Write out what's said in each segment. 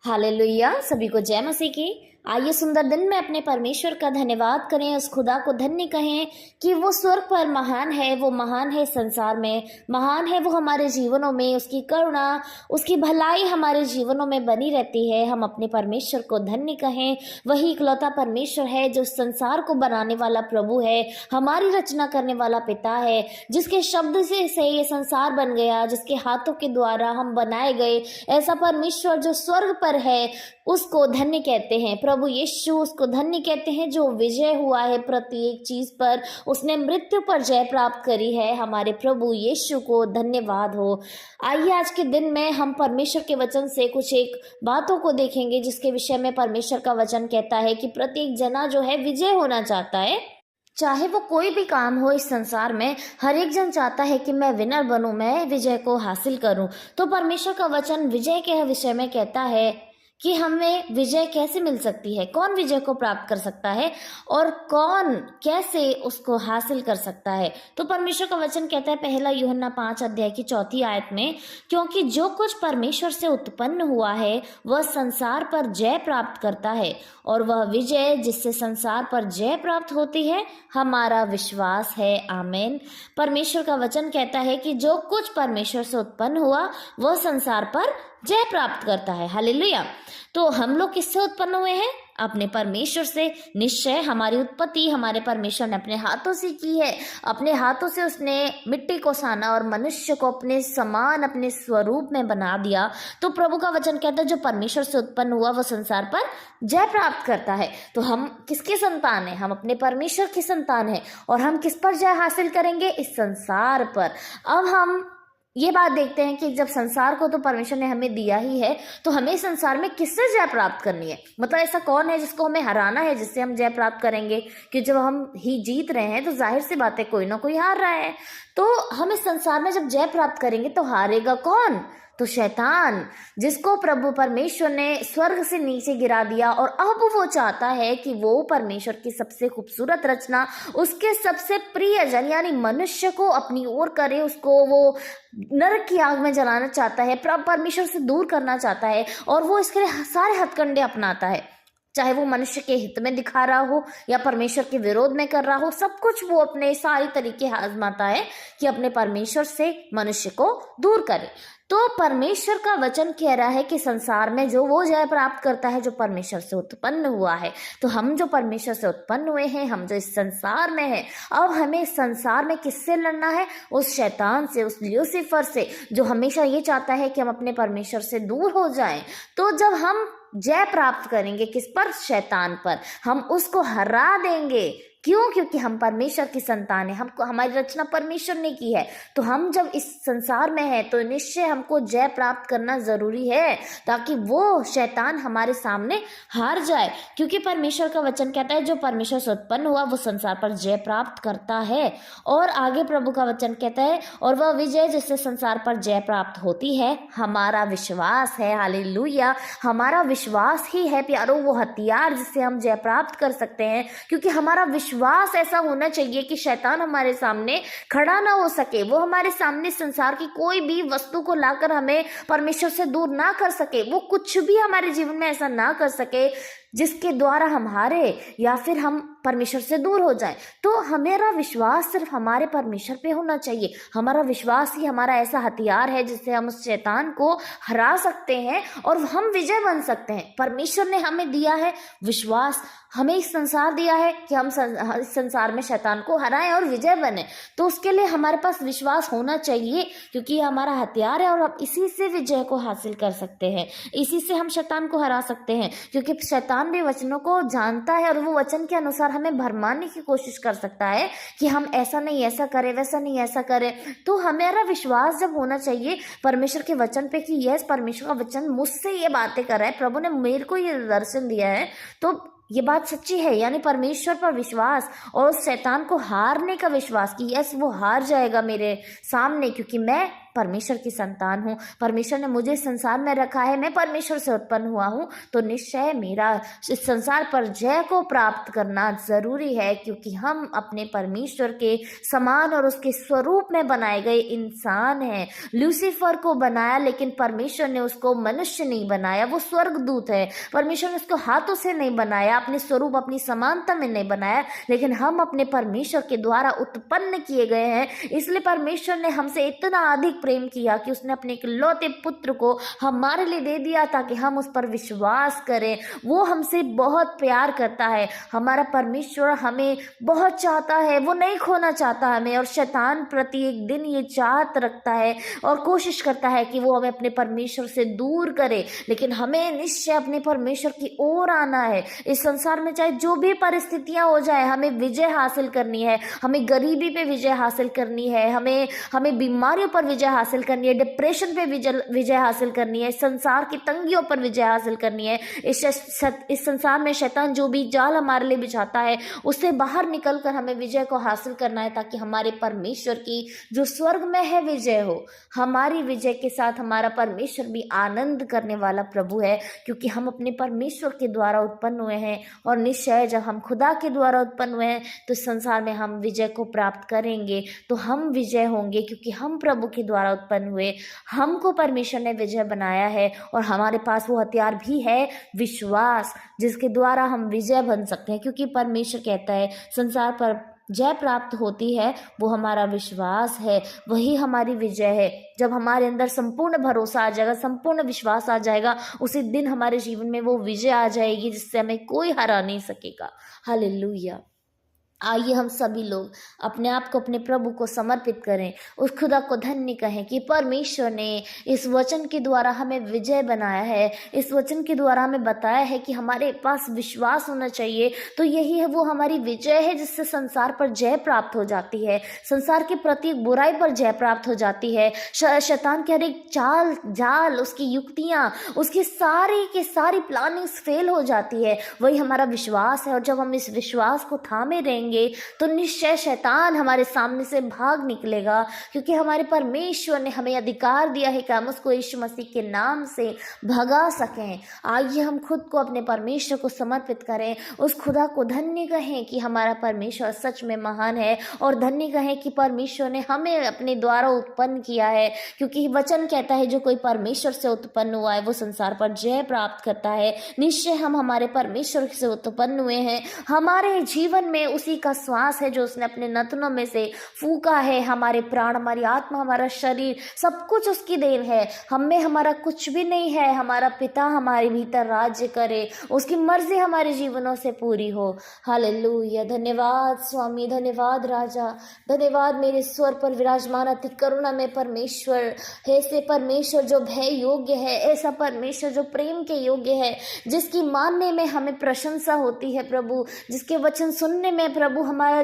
Hallelujah. सभी को जय मसीह की। आइए सुंदर दिन में अपने परमेश्वर का धन्यवाद करें, उस खुदा को धन्य कहें कि वो स्वर्ग पर महान है, वो महान है, संसार में महान है, वो हमारे जीवनों में उसकी करुणा, उसकी भलाई हमारे जीवनों में बनी रहती है। हम अपने परमेश्वर को धन्य कहें। वही इकलौता परमेश्वर है जो संसार को बनाने वाला प्रभु है, हमारी रचना करने वाला पिता है, जिसके शब्द से ये संसार बन गया, जिसके हाथों के द्वारा हम बनाए गए। ऐसा परमेश्वर जो स्वर्ग पर है उसको धन्य कहते हैं। प्रभु यीशु उसको धन्य कहते हैं जो विजय हुआ है प्रत्येक चीज पर, उसने मृत्यु पर जय प्राप्त करी है। हमारे प्रभु यीशु को धन्यवाद हो। आइए आज के दिन में हम परमेश्वर के वचन से कुछ एक बातों को देखेंगे जिसके विषय में परमेश्वर का वचन कहता है कि प्रत्येक जना जो है विजय होना चाहता है। चाहे वो कोई भी काम हो इस संसार में, हर एक जन चाहता है कि मैं विनर बनूं, मैं विजय को हासिल करूं। तो परमेश्वर का वचन विजय के विषय में कहता है कि हमें विजय कैसे मिल सकती है, कौन विजय को प्राप्त कर सकता है और कौन कैसे उसको हासिल कर सकता है। तो परमेश्वर का वचन कहता है पहला यूहन्ना 5 अध्याय की 4 आयत में, क्योंकि जो कुछ परमेश्वर से उत्पन्न हुआ है वह संसार पर जय प्राप्त करता है, और वह विजय जिससे संसार पर जय प्राप्त होती है हमारा विश्वास है। आमीन। परमेश्वर का वचन कहता है कि जो कुछ परमेश्वर से उत्पन्न हुआ वह संसार पर जय प्राप्त करता है। हालेलुया। तो हम लोग किससे उत्पन्न हुए हैं? अपने परमेश्वर से। निश्चय हमारी उत्पत्ति हमारे परमेश्वर ने अपने हाथों से की है। अपने हाथों से उसने मिट्टी को साना और मनुष्य को अपने समान, अपने स्वरूप में बना दिया। तो प्रभु का वचन कहता है जो परमेश्वर से उत्पन्न हुआ वो संसार पर जय प्राप्त करता है। तो हम किसके संतान हैं? हम अपने परमेश्वर की संतान हैं। और हम किस पर जय हासिल करेंगे? इस संसार पर। अब हम ये बात देखते हैं कि जब संसार को तो परमेश्वर ने हमें दिया ही है, तो हमें संसार में किससे जय प्राप्त करनी है? मतलब ऐसा कौन है जिसको हमें हराना है, जिससे हम जय प्राप्त करेंगे? कि जब हम ही जीत रहे हैं तो जाहिर सी बात है कोई ना कोई हार रहा है। तो हम इस संसार में जब जय प्राप्त करेंगे तो हारेगा कौन? तो शैतान, जिसको प्रभु परमेश्वर ने स्वर्ग से नीचे गिरा दिया, और अब वो चाहता है कि वो परमेश्वर की सबसे खूबसूरत रचना, उसके सबसे प्रिय जन यानी मनुष्य को अपनी ओर करे, उसको वो नरक की आग में जलाना चाहता है, परमेश्वर से दूर करना चाहता है, और वो इसके लिए सारे हथकंडे अपनाता है। चाहे वो मनुष्य के हित में दिखा रहा हो या परमेश्वर के विरोध में कर रहा हो, सब कुछ वो अपने सारे तरीके आजमाता है कि अपने परमेश्वर से मनुष्य को दूर करे। तो परमेश्वर का वचन कह रहा है कि संसार में जो वो जय प्राप्त करता है जो परमेश्वर से उत्पन्न हुआ है। तो हम जो परमेश्वर से उत्पन्न हुए हैं, हम जो इस संसार में हैं, अब हमें इस संसार में किससे लड़ना है? उस शैतान से, उस ल्यूसीफर से, जो हमेशा ये चाहता है कि हम अपने परमेश्वर से दूर हो जाएं। तो जब हम जय प्राप्त करेंगे किस पर? शैतान पर। हम उसको हरा देंगे। क्यों? क्योंकि हम परमेश्वर की संतान है, हमको हमारी रचना परमेश्वर ने की है। तो हम जब इस संसार में हैं तो निश्चय हमको जय प्राप्त करना जरूरी है, ताकि वो शैतान हमारे सामने हार जाए। क्योंकि परमेश्वर का वचन कहता है जो परमेश्वर से उत्पन्न हुआ वो संसार पर जय प्राप्त करता है। और आगे प्रभु का वचन कहता है और वह विजय जिससे संसार पर जय प्राप्त होती है हमारा विश्वास है। हालेलुया। हमारा विश्वास ही है प्यारो वो हथियार जिससे हम जय प्राप्त कर सकते हैं। क्योंकि हमारा विश्वास ऐसा होना चाहिए कि शैतान हमारे सामने खड़ा ना हो सके, वो हमारे सामने संसार की कोई भी वस्तु को लाकर हमें परमेश्वर से दूर ना कर सके, वो कुछ भी हमारे जीवन में ऐसा ना कर सके जिसके द्वारा हम हारे या फिर हम परमेश्वर से दूर हो जाएं। तो हमारा विश्वास सिर्फ हमारे परमेश्वर पे होना चाहिए। हमारा विश्वास ही हमारा ऐसा हथियार है जिससे हम उस शैतान को हरा सकते हैं और हम विजय बन सकते हैं। परमेश्वर ने हमें दिया है विश्वास, हमें इस संसार दिया है कि हम इस संसार में शैतान को हराएं और विजय बने। तो उसके लिए हमारे पास विश्वास होना चाहिए, क्योंकि ये हमारा हथियार है और हम इसी से विजय को हासिल कर सकते हैं, इसी से हम शैतान को हरा सकते हैं। क्योंकि शैतान भी वचनों को जानता है और वो वचन के अनुसार हमें भरमाने की कोशिश कर सकता है कि हम ऐसा नहीं ऐसा करें, वैसा नहीं ऐसा करें। तो हमारा विश्वास जब होना चाहिए परमेश्वर के वचन पे कि यस परमेश्वर का वचन मुझसे ये बातें कर रहा है, प्रभु ने मेरे को ये दर्शन दिया है, तो ये बात सच्ची है। यानी परमेश्वर पर विश्वास और उस शैतान को हारने का विश्वास कि यस वो हार जाएगा मेरे सामने, क्योंकि मैं परमेश्वर की संतान हूँ, परमेश्वर ने मुझे संसार में रखा है, मैं परमेश्वर से उत्पन्न हुआ हूँ, तो निश्चय मेरा इस संसार पर जय को प्राप्त करना ज़रूरी है, क्योंकि हम अपने परमेश्वर के समान और उसके स्वरूप में बनाए गए इंसान हैं। लूसीफर को बनाया, लेकिन परमेश्वर ने उसको मनुष्य नहीं बनाया, वो स्वर्गदूत है। परमेश्वर ने उसको हाथों से नहीं बनाया, अपने स्वरूप अपनी समानता में नहीं बनाया, लेकिन हम अपने परमेश्वर के द्वारा उत्पन्न किए गए हैं। इसलिए परमेश्वर ने हमसे इतना अधिक प्रेम किया कि उसने अपने इकलौते पुत्र को हमारे लिए दे दिया ताकि हम उस पर विश्वास करें। वो हमसे बहुत प्यार करता है, हमारा परमेश्वर हमें बहुत चाहता है, वो नहीं खोना चाहता हमें। और शैतान प्रति एक दिन ये चाहत रखता है और कोशिश करता है कि वो हमें अपने परमेश्वर से दूर करे, लेकिन हमें निश्चय अपने परमेश्वर की ओर आना है। इस संसार में चाहे जो भी परिस्थितियां हो जाए, हमें विजय हासिल करनी है। हमें गरीबी पे विजय हासिल करनी है, हमें बीमारियों पर विजय हासिल करनी है, डिप्रेशन पे विजय हासिल करनी है, संसार की तंगियों पर विजय हासिल करनी है। इस संसार में शैतान जो भी जाल हमारे लिए बिछाता है, उससे बाहर निकलकर हमें विजय को हासिल करना है, ताकि हमारे परमेश्वर की जो स्वर्ग में है विजय हो। हमारी विजय के साथ हमारा परमेश्वर भी आनंद करने वाला प्रभु है, क्योंकि हम अपने परमेश्वर के द्वारा उत्पन्न हुए हैं। और निश्चय जब हम खुदा के द्वारा उत्पन्न हुए हैं, तो संसार में हम विजय को प्राप्त करेंगे, तो हम विजय होंगे, क्योंकि हम प्रभु के द्वारा उत्पन्न हुए। हमको परमेश्वर ने विजय बनाया है, और हमारे पास वो हथियार भी है, विश्वास, जिसके द्वारा हम विजय बन सकते हैं। क्योंकि परमेश्वर कहता है संसार पर जय प्राप्त होती है, वो हमारा विश्वास है, वही हमारी विजय है। जब हमारे अंदर संपूर्ण भरोसा आ जाएगा, संपूर्ण विश्वास आ जाएगा, उसी दिन हमारे जीवन में वो विजय आ जाएगी, जिससे हमें कोई हरा नहीं सकेगा। हालेलुया। आइए हम सभी लोग अपने आप को अपने प्रभु को समर्पित करें, उस खुदा को धन्य कहें कि परमेश्वर ने इस वचन के द्वारा हमें विजय बनाया है। इस वचन के द्वारा हमें बताया है कि हमारे पास विश्वास होना चाहिए, तो यही है वो हमारी विजय है, जिससे संसार पर जय प्राप्त हो जाती है, संसार के प्रति बुराई पर जय प्राप्त हो जाती है। शैतान के हर एक चाल जाल, उसकी युक्तियाँ, उसकी सारी की सारी प्लानिंग्स फेल हो जाती है। वही हमारा विश्वास है, और जब हम इस विश्वास को थामे रहेंगे, तो निश्चय शैतान हमारे सामने से भाग निकलेगा, क्योंकि हमारे परमेश्वर ने हमें अधिकार दिया है कि हम उसको यीशु मसीह के नाम से भगा सकें। आइए हम खुद को अपने परमेश्वर को समर्पित करें, उस खुदा को धन्य कहें कि हमारा परमेश्वर सच में महान है, और धन्य कहें कि परमेश्वर ने हमें अपने द्वारा उत्पन्न किया है। क्योंकि वचन कहता है जो कोई परमेश्वर से उत्पन्न हुआ है वो संसार पर जय प्राप्त करता है। निश्चय हम हमारे परमेश्वर से उत्पन्न हुए हैं, हमारे जीवन में उसी का श्वास है जो उसने अपने नथनों में से फूका है। हमारे प्राण, हमारी आत्मा, हमारा शरीर, सब कुछ उसकी देन है। हम में हमारा कुछ भी नहीं है। हमारा पिता हमारे भीतर राज्य करे, उसकी मर्जी हमारे जीवनों से पूरी हो। हालेलुया। धन्यवाद स्वामी, धन्यवाद राजा, धन्यवाद मेरे स्वर पर विराजमान अति करुणा में परमेश्वर। ऐसे परमेश्वर जो भय योग्य है, ऐसा परमेश्वर जो प्रेम के योग्य है, जिसकी मानने में हमें प्रशंसा होती है प्रभु, जिसके वचन सुनने में प्रभु हमारा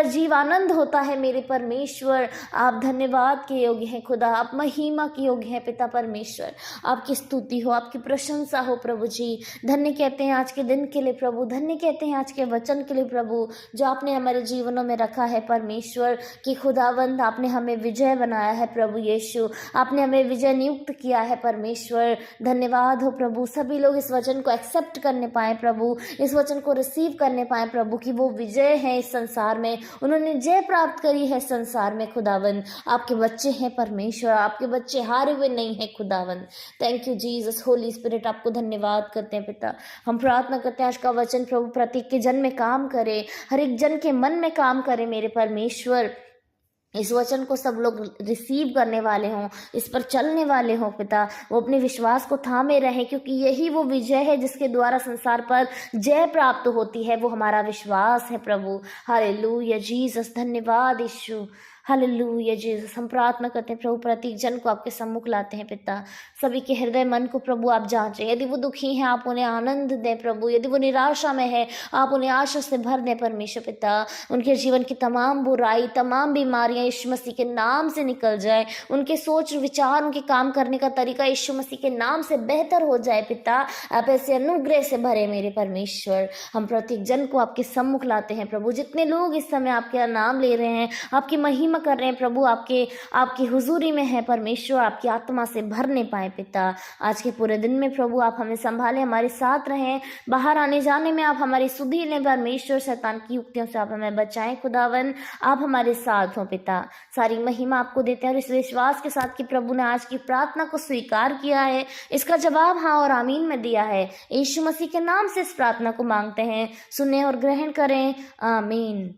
जीव आनंद होता है। मेरे परमेश्वर आप धन्यवाद के योग्य हैं खुदा, आप महिमा के योग्य हैं पिता परमेश्वर। आपकी स्तुति हो, आपकी प्रशंसा हो प्रभु जी। धन्य कहते हैं आज के दिन के लिए प्रभु, धन्य कहते हैं आज के वचन के लिए प्रभु, जो आपने हमारे जीवनों में रखा है परमेश्वर कि खुदावंद आपने हमें विजय बनाया है प्रभु यीशु, आपने हमें विजय नियुक्त किया है परमेश्वर। धन्यवाद हो प्रभु। सभी लोग इस वचन को एक्सेप्ट करने पाए प्रभु, इस वचन को रिसीव करने पाए प्रभु कि वो विजय है इस संसार में, उन्होंने जय प्राप्त करी है संसार में खुदावंद। आपके बच्चे हैं परमेश्वर, आपके बच्चे हारे हुए नहीं हैं खुदावंद। Thank you Jesus. Holi spirit आपको धन्यवाद करते हैं पिता। हम प्रार्थना करते हैं आज का वचन प्रभु प्रत्येक के जन में काम करे, हर एक जन के मन में काम करे मेरे परमेश्वर। इस वचन को सब लोग रिसीव करने वाले हों, इस पर चलने वाले हों पिता, वो अपने विश्वास को थामे रहें, क्योंकि यही वो विजय है जिसके द्वारा संसार पर जय प्राप्त होती है, वो हमारा विश्वास है प्रभु। हालेलुया जीसस, धन्यवाद यीशु। Hallelujah Jesus. हम प्रार्थना करते हैं प्रभु प्रत्येक जन को आपके सम्मुख लाते हैं पिता, सभी के हृदय मन को प्रभु आप जांचें। यदि वो दुखी हैं आप उन्हें आनंद दें प्रभु, यदि वो निराशा में है आप उन्हें आशा से भर दें परमेश्वर पिता। उनके जीवन की तमाम बुराई, तमाम बीमारियां यीशु मसीह के नाम से निकल जाए, उनके सोच विचार, उनके काम करने का तरीका यीशु मसीह के नाम से बेहतर हो जाए पिता। आप ऐसे अनुग्रह से भरे मेरे परमेश्वर। हम प्रत्येक जन को आपके सम्मुख लाते हैं प्रभु, जितने लोग इस समय आपका नाम ले रहे हैं, आपकी महिमा कर रहे हैं प्रभु, आपके आपकी हुजूरी में है परमेश्वर, आपकी आत्मा से भरने पाए पिता। आज के पूरे दिन में प्रभु आप हमें संभालें, हमारे साथ रहें, बाहर आने जाने में आप हमारी सुधि लें परमेश्वर, शैतान की युक्तियों से आप हमें बचाएं खुदावन, आप हमारे साथ हो पिता। सारी महिमा आपको देते हैं और इस विश्वास के साथ कि प्रभु ने आज की प्रार्थना को स्वीकार किया है, इसका जवाब हाँ और आमीन में दिया है। यीशु मसीह के नाम से इस प्रार्थना को मांगते हैं, सुने और ग्रहण करें, आमीन।